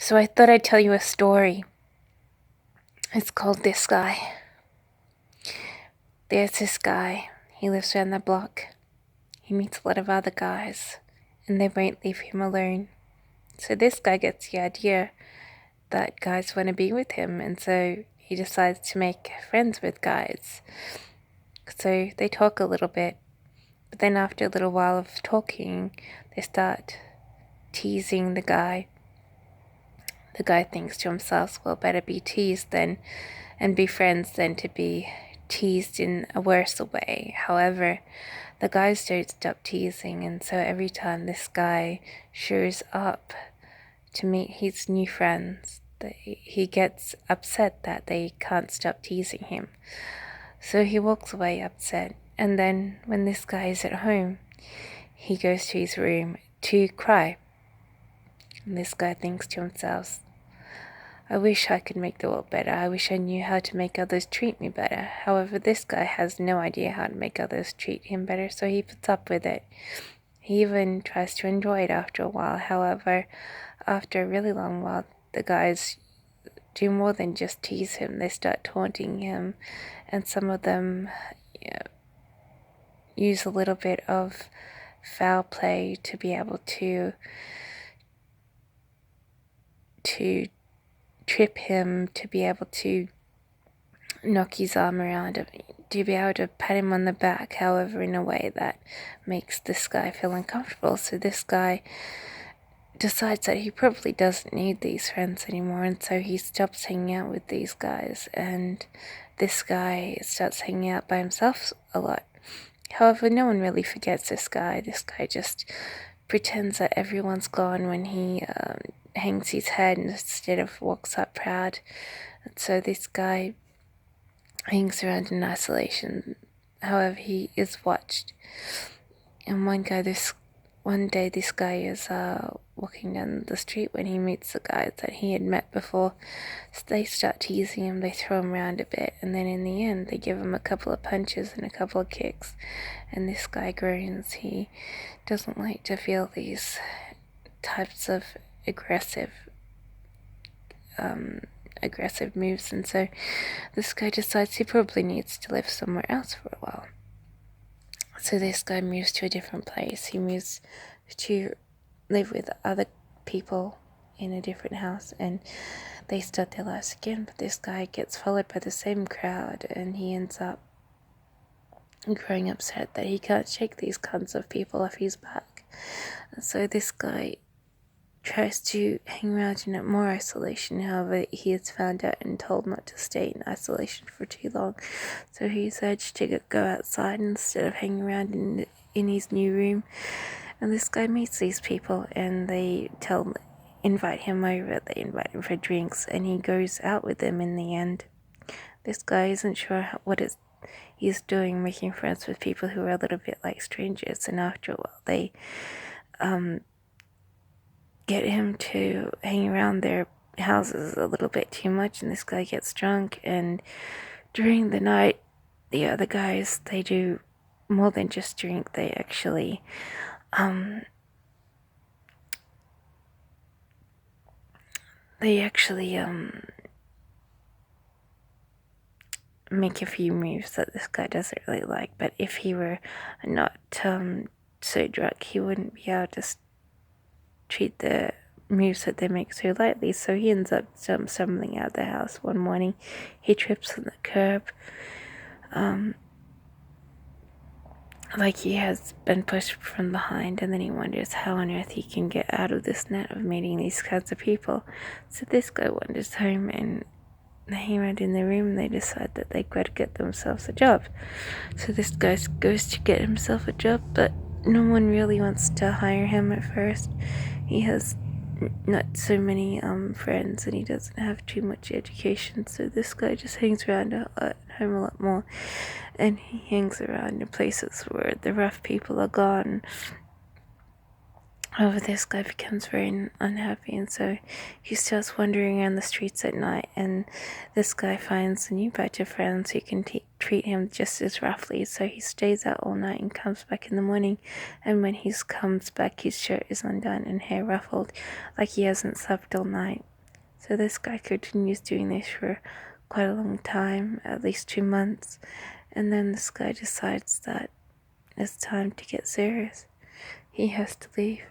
So I thought I'd tell you a story. It's called This Guy. There's this guy. He lives around the block. He meets a lot of other guys, and they won't leave him alone. So this guy gets the idea that guys want to be with him, and so he decides to make friends with guys. So they talk a little bit, but then after a little while of talking, they start teasing the guy. The guy thinks to himself, well, better be teased then and be friends than to be teased in a worse way. However, the guys don't stop teasing, and so every time this guy shows up to meet his new friends, he gets upset that they can't stop teasing him. So he walks away upset, and then when this guy is at home, he goes to his room to cry. And this guy thinks to himself, I wish I could make the world better. I wish I knew how to make others treat me better. However, this guy has no idea how to make others treat him better, so he puts up with it. He even tries to enjoy it after a while. However, after a really long while, the guys do more than just tease him. They start taunting him, and some of them use a little bit of foul play to be able to trip him, to be able to knock his arm around him, to be able to pat him on the back, however, in a way that makes this guy feel uncomfortable. So this guy decides that he probably doesn't need these friends anymore, and so he stops hanging out with these guys, and this guy starts hanging out by himself a lot. However, no one really forgets this guy. This guy just pretends that everyone's gone when he hangs his head instead of walks up proud. And so this guy hangs around in isolation. However, he is watched. And one day this guy is walking down the street when he meets the guys that he had met before. So they start teasing him, they throw him around a bit, and then in the end they give him a couple of punches and a couple of kicks. And this guy groans. He doesn't like to feel these types of aggressive moves, and so this guy decides he probably needs to live somewhere else for a while. So this guy moves to a different place. He moves to live with other people in a different house, and they start their lives again. But this guy gets followed by the same crowd, and he ends up growing upset that he can't shake these kinds of people off his back. And so this guy tries to hang around in more isolation. However, he is found out and told not to stay in isolation for too long. So he's urged to go outside instead of hanging around in his new room. And this guy meets these people, and they invite him over. They invite him for drinks, and he goes out with them in the end. This guy isn't sure what he's doing, making friends with people who are a little bit like strangers. And after a while, they get him to hang around their houses a little bit too much, and this guy gets drunk. And during the night, the other guys, they do more than just drink. They actually make a few moves that this guy doesn't really like. But if he were not so drunk, he wouldn't be able to treat the moves that they make so lightly. So he ends up stumbling out of the house one morning. He trips on the curb, like he has been pushed from behind, and then he wonders how on earth he can get out of this net of meeting these kinds of people. So this guy wanders home, and they hang around in their room, and they decide that they've got to get themselves a job. So this guy goes to get himself a job, but no one really wants to hire him at first. He has not so many friends, and he doesn't have too much education, so this guy just hangs around at home a lot more, and he hangs around in places where the rough people are gone. However, this guy becomes very unhappy, and so he starts wandering around the streets at night, and this guy finds a new batch of friends who can treat him just as roughly. So he stays out all night and comes back in the morning, and when he comes back, his shirt is undone and hair ruffled, like he hasn't slept all night. So this guy continues doing this for quite a long time, at least 2 months, and then this guy decides that it's time to get serious. He has to leave.